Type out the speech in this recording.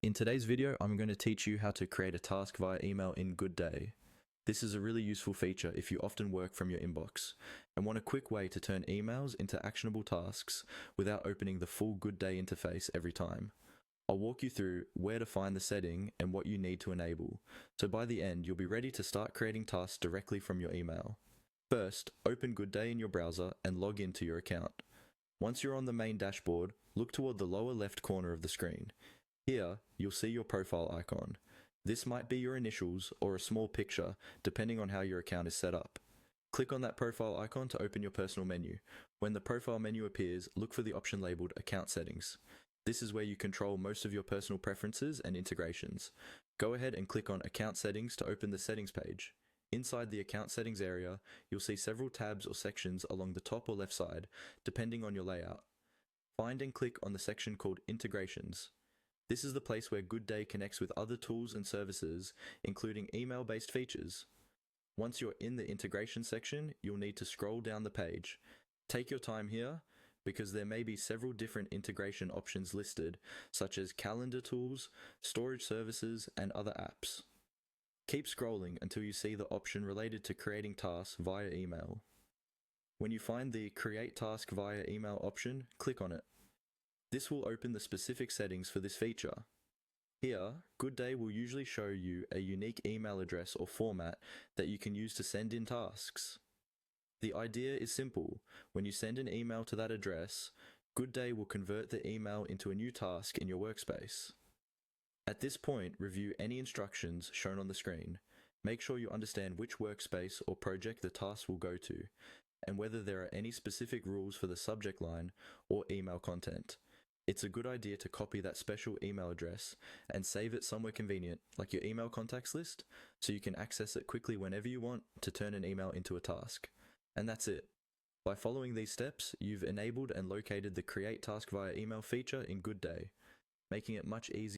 In today's video, I'm going to teach you how to create a task via email in Goodday. This is a really useful feature if you often work from your inbox and want a quick way to turn emails into actionable tasks without opening the full Goodday interface every time. I'll walk you through where to find the setting and what you need to enable, so by the end you'll be ready to start creating tasks directly from your email. First, open Goodday in your browser and log into your account. Once you're on the main dashboard, look toward the lower left corner of the screen. Here, you'll see your profile icon. This might be your initials or a small picture, depending on how your account is set up. Click on that profile icon to open your personal menu. When the profile menu appears, look for the option labeled Account Settings. This is where you control most of your personal preferences and integrations. Go ahead and click on Account Settings to open the settings page. Inside the Account Settings area, you'll see several tabs or sections along the top or left side, depending on your layout. Find and click on the section called Integrations. This is the place where Goodday connects with other tools and services, including email-based features. Once you're in the integration section, you'll need to scroll down the page. Take your time here, because there may be several different integration options listed, such as calendar tools, storage services, and other apps. Keep scrolling until you see the option related to creating tasks via email. When you find the Create Task via Email option, click on it. This will open the specific settings for this feature. Here, Goodday will usually show you a unique email address or format that you can use to send in tasks. The idea is simple. When you send an email to that address, Goodday will convert the email into a new task in your workspace. At this point, review any instructions shown on the screen. Make sure you understand which workspace or project the task will go to, and whether there are any specific rules for the subject line or email content. It's a good idea to copy that special email address and save it somewhere convenient, like your email contacts list, so you can access it quickly whenever you want to turn an email into a task. And that's it. By following these steps, you've enabled and located the Create Task via Email feature in Goodday, making it much easier